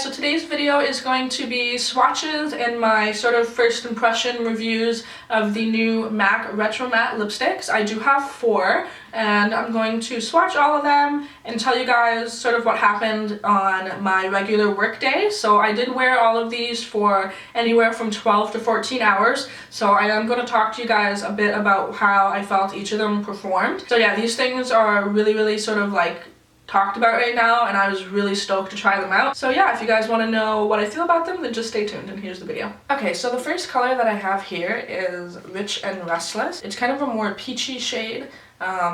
guys, so today's video is going to be swatches and my sort of first impression reviews of the new MAC Retro Matte lipsticks. I do have 4 and I'm going to swatch all of them and tell you guys sort of what happened on my regular work day. So I did wear all of these for anywhere from 12 to 14 hours. So I am going to talk to you guys a bit about how I felt each of them performed. So yeah, these things are really sort of like talked about right now, and I was really stoked to try them out. So yeah, if you guys want to know what I feel about them, then just stay tuned and here's the video. Okay, so the first color that I have here is Rich and Restless. It's kind of a more peachy shade.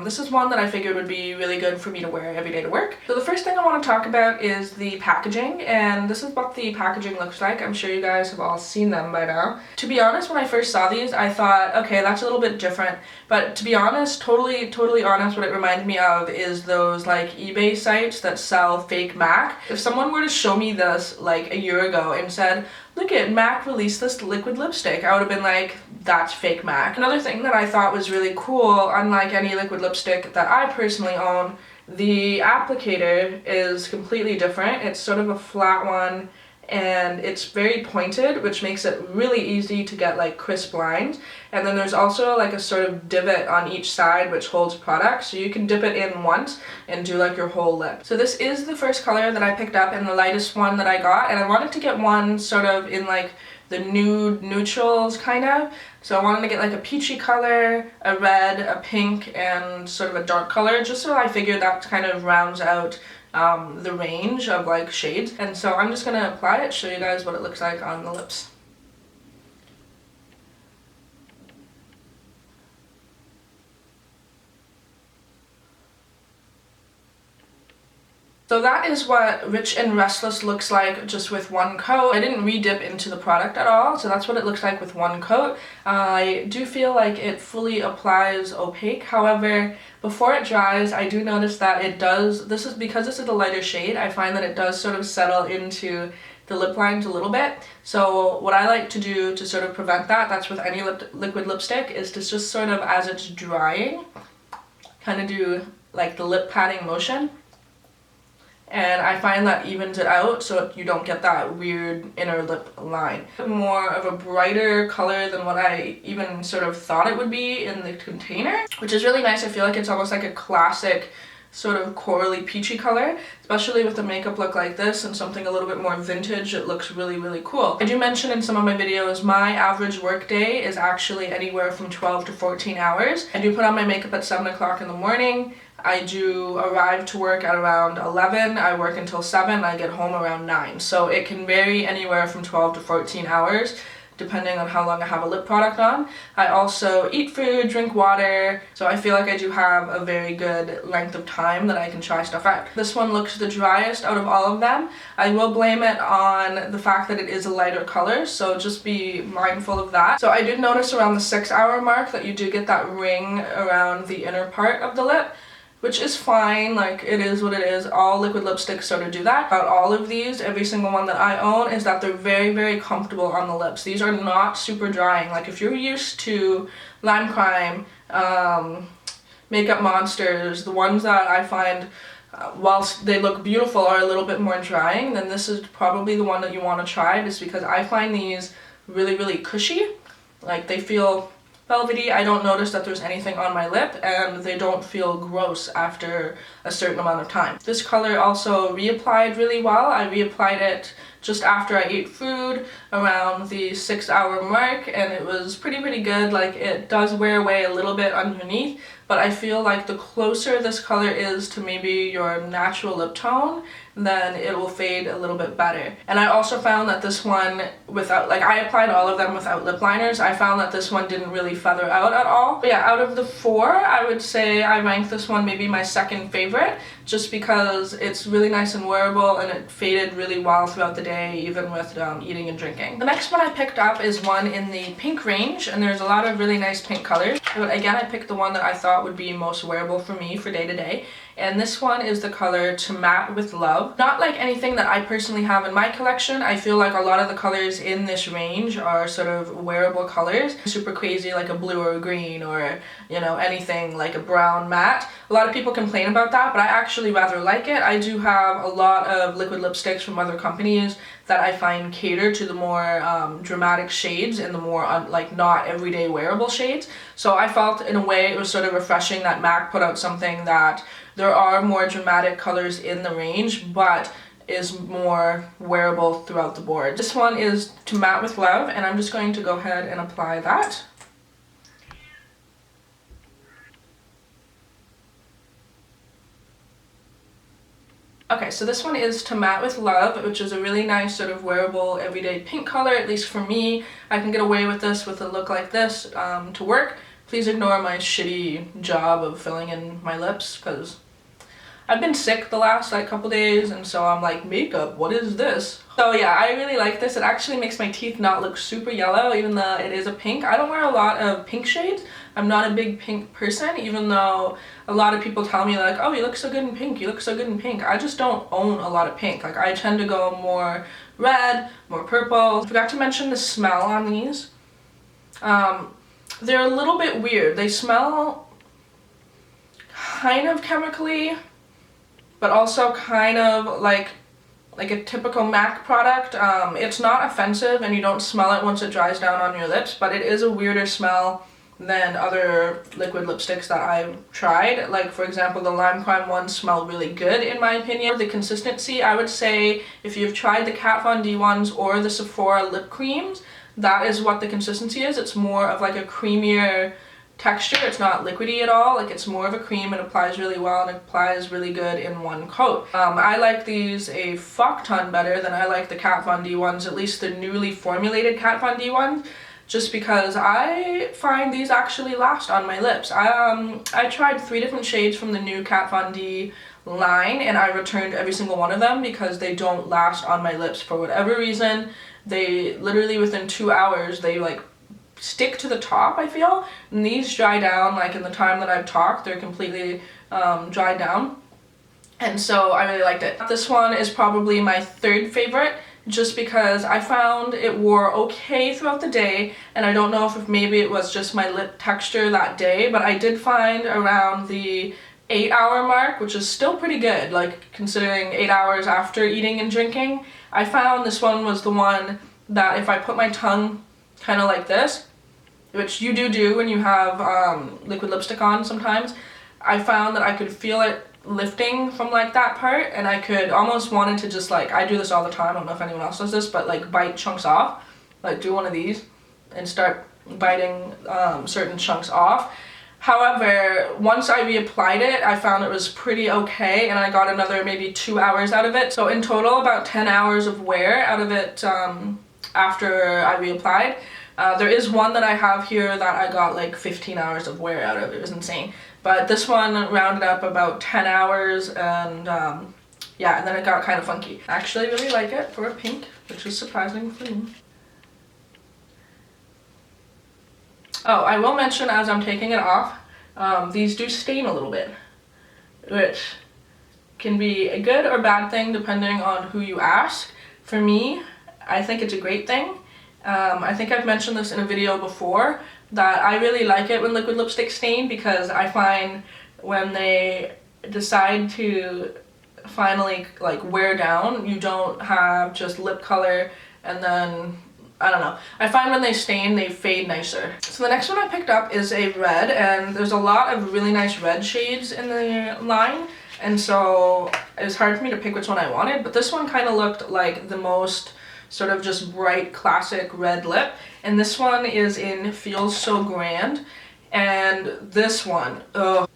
This is one that I figured would be really good for me to wear every day to work. So the first thing I want to talk about is the packaging, and this is what the packaging looks like. I'm sure you guys have all seen them by now. To be honest, when I first saw these, I thought, okay, that's a little bit different. But to be honest, totally honest, what it reminded me of is those like eBay sites that sell fake MAC. If someone were to show me this like a year ago and said, look at MAC released this liquid lipstick, I would have been like, that's fake MAC. Another thing that I thought was really cool, unlike any liquid lipstick that I personally own, the applicator is completely different. It's sort of a flat one and it's very pointed, which makes it really easy to get like crisp lines. And then there's also like a sort of divot on each side which holds product, so you can dip it in once and do like your whole lip. So this is the first color that I picked up and the lightest one that I got, and I wanted to get one sort of in like the nude neutrals kind of. So I wanted to get like a peachy color, a red, a pink, and sort of a dark color, just so I figured that kind of rounds out the range of like shades. And so I'm just gonna apply it, show you guys what it looks like on the lips. So that is what Rich and Restless looks like just with one coat. I didn't re-dip into the product at all, so that's what it looks like with one coat. I do feel like it fully applies opaque. However, before it dries, I do notice that it does, because this is a lighter shade, I find that it does sort of settle into the lip lines a little bit. So what I like to do to sort of prevent that, that's with any liquid lipstick, is to just sort of, as it's drying, kind of do like the lip patting motion. And I find that evens it out so you don't get that weird inner lip line. More of a brighter color than what I even sort of thought it would be in the container, which is really nice. I feel like it's almost like a classic sort of corally peachy color, especially with a makeup look like this and something a little bit more vintage. It looks really cool. I do mention in some of my videos my average work day is actually anywhere from 12 to 14 hours. I do put on my makeup at 7 o'clock in the morning. I do arrive to work at around 11, I work until 7, I get home around 9. So it can vary anywhere from 12 to 14 hours depending on how long I have a lip product on. I also eat food, drink water, so I feel like I do have a very good length of time that I can try stuff out. This one looks the driest out of all of them. I will blame it on the fact that it is a lighter color, so just be mindful of that. So I did notice around the 6-hour mark that you do get that ring around the inner part of the lip, which is fine, like it is what it is. All liquid lipsticks sort of do that. About all of these, every single one that I own, is that they're very comfortable on the lips. These are not super drying. Like if you're used to Lime Crime, Makeup Monsters, the ones that I find whilst they look beautiful are a little bit more drying, then this is probably the one that you want to try, just because I find these really cushy. Like they feel velvety. I don't notice that there's anything on my lip, and they don't feel gross after a certain amount of time. This color also reapplied really well. I reapplied it just after I ate food around the 6-hour mark, and it was pretty good. Like it does wear away a little bit underneath, but I feel like the closer this color is to maybe your natural lip tone, then it will fade a little bit better. And I also found that this one, without, like I applied all of them without lip liners, I found that this one didn't really feather out at all. But yeah, out of the 4, I would say I rank this one maybe my second favorite, just because it's really nice and wearable and it faded really well throughout the day, even with eating and drinking. The next one I picked up is one in the pink range, and there's a lot of really nice pink colors. But again, I picked the one that I thought would be most wearable for me for day to day. and this one is the color To Matte With Love. Not like anything that I personally have in my collection. I feel like a lot of the colors in this range are sort of wearable colors. Super crazy, like a blue or a green, or, you know, anything like a brown matte. A lot of people complain about that, but I actually rather like it. I do have a lot of liquid lipsticks from other companies that I find cater to the more dramatic shades and the more like not everyday wearable shades. So I felt in a way it was sort of refreshing that MAC put out something that there are more dramatic colors in the range, but is more wearable throughout the board. This one is To Matte With Love, and I'm just going to go ahead and apply that. Okay, so this one is To Matte With Love, which is a really nice sort of wearable everyday pink color, at least for me. I can get away with this with a look like this to work. Please ignore my shitty job of filling in my lips, because I've been sick the last like couple days, and so I'm like, makeup, what is this? So yeah, I really like this. It actually makes my teeth not look super yellow, even though it is a pink. I don't wear a lot of pink shades. I'm not a big pink person, even though a lot of people tell me like, oh, you look so good in pink, you look so good in pink. I just don't own a lot of pink. Like, I tend to go more red, more purple. I forgot to mention the smell on these. They're a little bit weird. They smell kind of chemically, but also kind of like a typical MAC product. It's not offensive and you don't smell it once it dries down on your lips, but it is a weirder smell than other liquid lipsticks that I've tried. Like, for example, the Lime Crime ones smell really good in my opinion. The consistency, I would say if you've tried the Kat Von D ones or the Sephora lip creams, that is what the consistency is. It's more of like a creamier texture. It's not liquidy at all. Like, it's more of a cream. It applies really well and it applies really good in one coat. I like these a fuck ton better than I like the Kat Von D ones, at least the newly formulated Kat Von D ones, just because I find these actually last on my lips. I tried 3 different shades from the new Kat Von D line, and I returned every single one of them because they don't last on my lips for whatever reason. They literally within 2 hours they like stick to the top, I feel, and these dry down like in the time that I've talked. They're completely dried down, and so I really liked it. This one is probably my 3rd favorite, just because I found it wore okay throughout the day, and I don't know if maybe it was just my lip texture that day, but I did find around the 8-hour mark, which is still pretty good, like considering 8 hours after eating and drinking, I found this one was the one that if I put my tongue kind of like this, which you do when you have liquid lipstick on sometimes, I found that I could feel it lifting from like that part, and I could almost wanted to just like, I do this all the time, I don't know if anyone else does this, but like bite chunks off, like do one of these and start biting certain chunks off. However, once I reapplied it, I found it was pretty okay, and I got another maybe 2 hours out of it. So in total, about 10 hours of wear out of it after I reapplied. There is one that I have here that I got like 15 hours of wear out of. It was insane. But this one rounded up about 10 hours, and yeah, and then it got kind of funky. I actually really like it for a pink, which is surprising for me. Oh, I will mention as I'm taking it off, these do stain a little bit, which can be a good or bad thing depending on who you ask. For me, I think it's a great thing. I think I've mentioned this in a video before, that I really like it when liquid lipstick stain, because I find when they decide to finally like wear down, you don't have just lip color and then, I don't know. I find when they stain, they fade nicer. So the next one I picked up is a red, and there's a lot of really nice red shades in the line, and so it was hard for me to pick which one I wanted, but this one kind of looked like the most sort of just bright classic red lip, and this one is in Feels So Grand, and this one, ugh.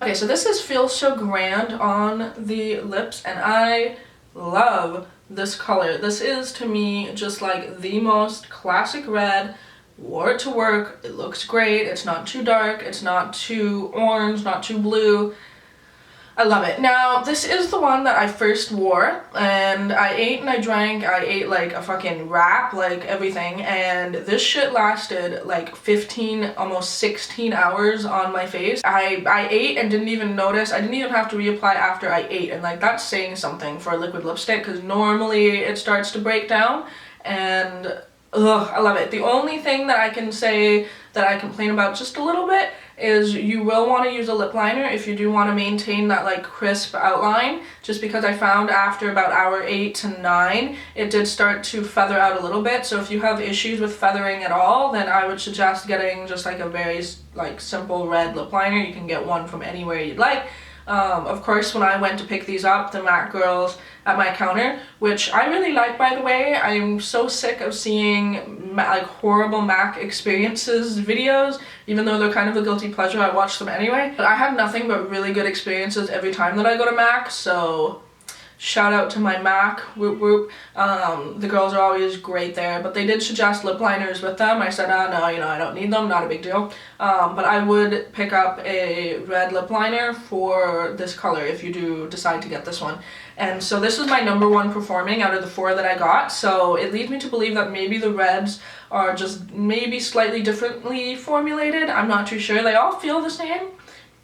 Okay, so this is Feels So Grand on the lips, and I love this color. This is, to me, just like the most classic red. Wore it to work, it looks great, it's not too dark, it's not too orange, not too blue. I love it. Now, this is the one that I first wore, and I ate and I drank. I ate like a fucking wrap, like everything, and this shit lasted like 15, almost 16 hours on my face. I ate and didn't even notice. I didn't even have to reapply after I ate, and like that's saying something for a liquid lipstick, because normally it starts to break down, and ugh, I love it. The only thing that I can say that I complain about just a little bit is you will want to use a lip liner if you do want to maintain that like crisp outline, just because I found after about hour 8 to 9 it did start to feather out a little bit. So if you have issues with feathering at all, then I would suggest getting just like a very like simple red lip liner. You can get one from anywhere you'd like. Of course, when I went to pick these up, the MAC girls at my counter, which I really like, by the way. I'm so sick of seeing like horrible MAC experiences videos, even though they're kind of a guilty pleasure. I watch them anyway. But I have nothing but really good experiences every time that I go to MAC, so shout out to my MAC, whoop whoop. The girls are always great there, but they did suggest lip liners with them. I said, no, I don't need them, not a big deal. But I would pick up a red lip liner for this color if you do decide to get this one. And so this is my number one performing out of the 4 that I got, so it leads me to believe that maybe the reds are just maybe slightly differently formulated. I'm not too sure. They all feel the same,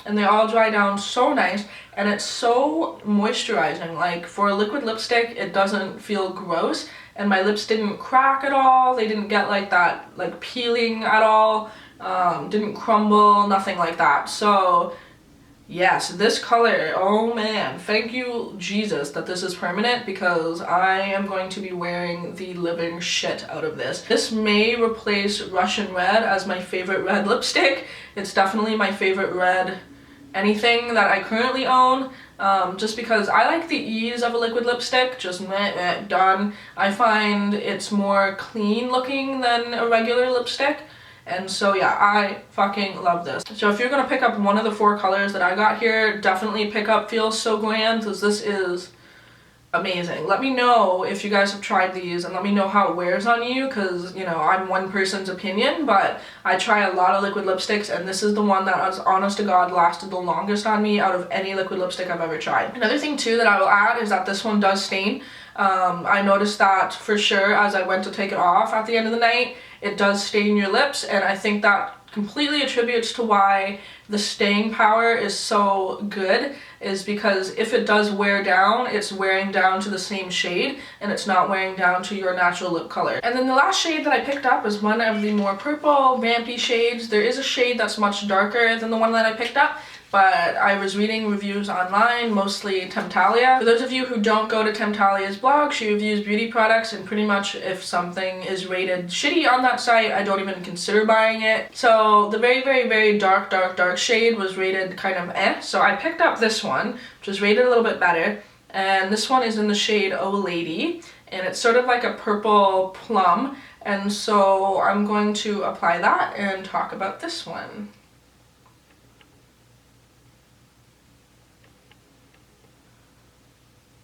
and they all dry down so nice, and it's so moisturizing. Like for a liquid lipstick, it doesn't feel gross, and my lips didn't crack at all. They didn't get like that like peeling at all, didn't crumble, nothing like that. So yes, this color, oh man, thank you Jesus that this is permanent, because I am going to be wearing the living shit out of this. This may replace Russian Red as my favorite red lipstick. It's definitely my favorite red anything that I currently own, just because I like the ease of a liquid lipstick, just done. I find it's more clean looking than a regular lipstick. And so yeah, I fucking love this. So if you're gonna pick up one of the 4 colors that I got here, definitely pick up Feel So Glam, because this is amazing. Let me know if you guys have tried these, and let me know how it wears on you, because you know, I'm one person's opinion, but I try a lot of liquid lipsticks, and this is the one that, has, honest to God, lasted the longest on me out of any liquid lipstick I've ever tried. Another thing too that I will add is that this one does stain. I noticed that for sure as I went to take it off at the end of the night. It does stain your lips, and I think that completely attributes to why the staying power is so good, is because if it does wear down, it's wearing down to the same shade, and it's not wearing down to your natural lip color. And then the last shade that I picked up is one of the more purple, vampy shades. There is a shade that's much darker than the one that I picked up, but I was reading reviews online, mostly Temptalia. For those of you who don't go to Temptalia's blog, she reviews beauty products, and pretty much if something is rated shitty on that site, I don't even consider buying it. So the very, very, very dark shade was rated kind of eh, so I picked up this one, which was rated a little bit better, and this one is in the shade Oh Lady, and it's sort of like a purple plum, and so I'm going to apply that and talk about this one.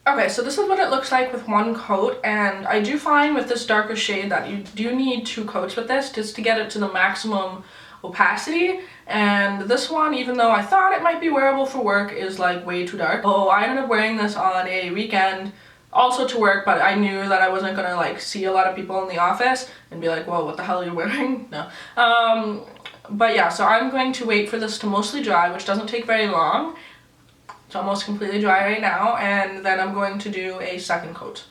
Okay, so this is what it looks like with one coat, and I do find with this darker shade that you do need 2 coats with this just to get it to the maximum opacity, and this one, even though I thought it might be wearable for work, is like way too dark. Oh, I ended up wearing this on a weekend also to work, but I knew that I wasn't gonna like see a lot of people in the office and be like, whoa, what the hell are you wearing? No. But yeah, so I'm going to wait for this to mostly dry, which doesn't take very long. It's almost completely dry right now, and then I'm going to do a second coat.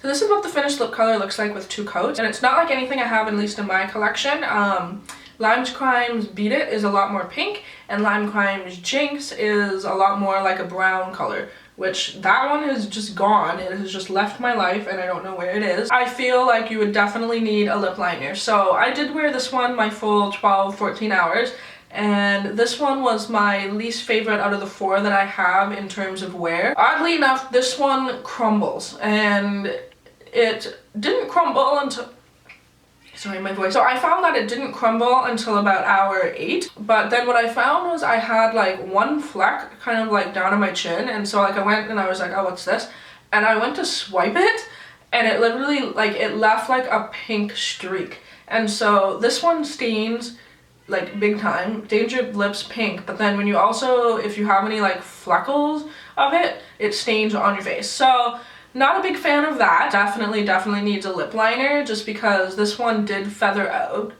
So this is what the finished lip color looks like with 2 coats, and it's not like anything I have, at least in my collection. Lime's Crime's Beat It is a lot more pink, and Lime Crime's Jinx is a lot more like a brown color, which that one is just gone. It has just left my life, and I don't know where it is. I feel like you would definitely need a lip liner. So I did wear this one my full 12-14 hours, and this one was my least favorite out of the 4 that I have in terms of wear. Oddly enough, this one crumbles, and it didn't crumble until... Sorry, my voice. So I found that it didn't crumble until about hour 8, but then what I found was I had like one fleck kind of like down on my chin, and so like I went and I was like, oh, what's this? And I went to swipe it, and it literally like, it left like a pink streak. And so this one stains like big time. Stains your lips pink, but then when you also, if you have any like freckles of it, it stains on your face. So not a big fan of that. Definitely needs a lip liner, just because this one did feather out.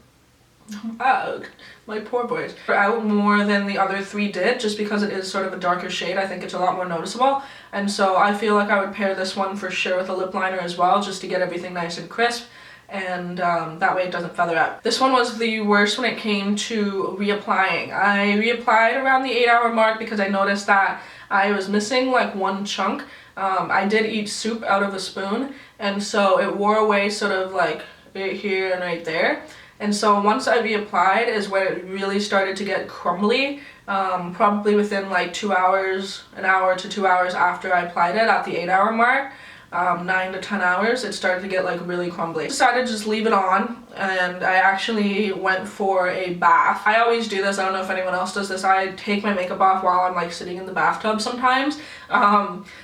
My poor boys. Out more than the other 3 did, just because it is sort of a darker shade. I think it's a lot more noticeable, and so I feel like I would pair this one for sure with a lip liner as well, just to get everything nice and crisp, and that way it doesn't feather out. This one was the worst when it came to reapplying. I reapplied around the 8-hour mark because I noticed that I was missing like one chunk. I did eat soup out of a spoon, and so it wore away sort of like right here and right there. And so once I reapplied is when it really started to get crumbly, probably within like 2 hours, an hour to 2 hours after I applied it at the 8-hour mark, 9 to 10 hours, it started to get like really crumbly. I decided to just leave it on, and I actually went for a bath. I always do this, I don't know if anyone else does this, I take my makeup off while I'm like sitting in the bathtub sometimes.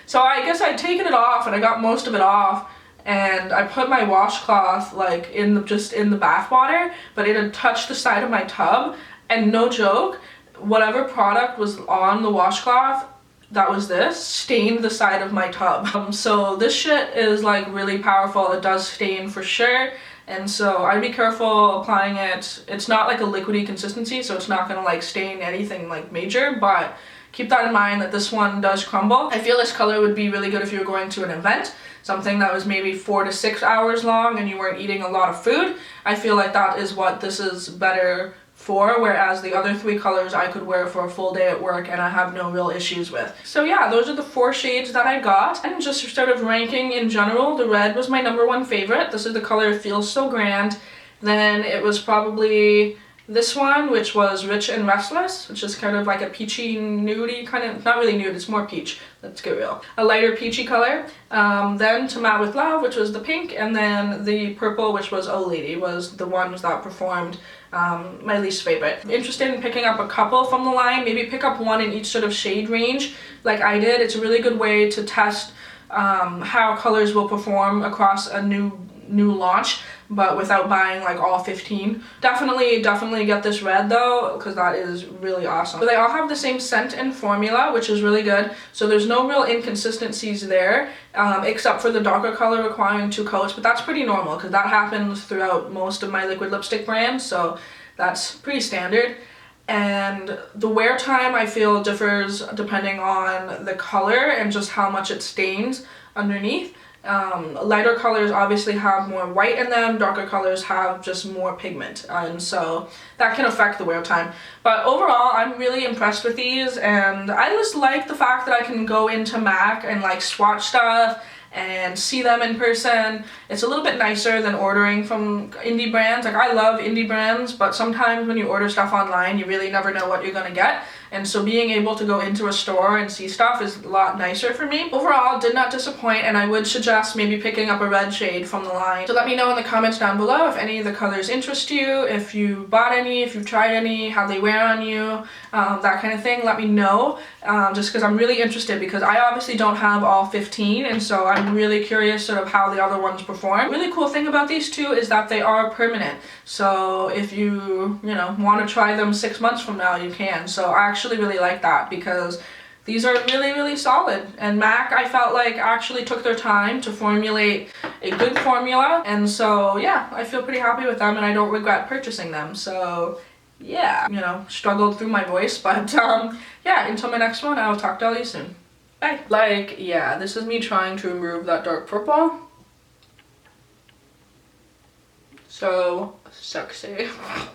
So I guess I'd taken it off and I got most of it off, and I put my washcloth like just in the bath water, but it had touched the side of my tub, and no joke, whatever product was on the washcloth, that was this, stained the side of my tub. So this shit is like really powerful. It does stain for sure, and so I'd be careful applying it. It's not like a liquidy consistency, so it's not gonna like stain anything like major, but keep that in mind that this one does crumble. I feel this color would be really good if you were going to an event, something that was maybe 4 to 6 hours long and you weren't eating a lot of food. I feel like that is what this is better for, whereas the other 3 colors I could wear for a full day at work and I have no real issues with. So yeah, those are the 4 shades that I got. And just sort of ranking in general, the red was my #1 favorite. This is the color It Feels So Grand. Then it was probably this one, which was Rich and Restless, which is kind of like a peachy nudie kind of, not really nude, it's more peach, let's get real. A lighter peachy color. Then To Matte With Love, which was the pink, and then the purple, which was Oh Lady, was the ones that performed my least favorite. Interested in picking up a couple from the line, maybe pick up one in each sort of shade range like I did. It's a really good way to test how colors will perform across a new launch, but without buying like all 15. Definitely get this red though, because that is really awesome. So they all have the same scent and formula, which is really good. So there's no real inconsistencies there, except for the darker color requiring 2 coats, but that's pretty normal because that happens throughout most of my liquid lipstick brands, so that's pretty standard. And the wear time I feel differs depending on the color and just how much it stains underneath. Lighter colors obviously have more white in them, darker colors have just more pigment, and so that can affect the wear time. But overall, I'm really impressed with these, and I just like the fact that I can go into MAC and like swatch stuff and see them in person. It's a little bit nicer than ordering from indie brands. Like, I love indie brands, but sometimes when you order stuff online, you really never know what you're gonna get. And so being able to go into a store and see stuff is a lot nicer for me. Overall, did not disappoint, and I would suggest maybe picking up a red shade from the line. So let me know in the comments down below if any of the colors interest you, if you bought any, if you've tried any, how they wear on you, that kind of thing. Let me know, just because I'm really interested, because I obviously don't have all 15, and so I'm really curious sort of how the other ones perform. Really cool thing about these two is that they are permanent. So if you want to try them 6 months from now, you can. So I actually really like that, because these are really solid, and MAC, I felt like, actually took their time to formulate a good formula, and so yeah, I feel pretty happy with them and I don't regret purchasing them. So yeah, struggled through my voice, but yeah, until my next one, I'll talk to all you soon. Bye. Like, yeah, this is me trying to remove that dark purple. So sexy.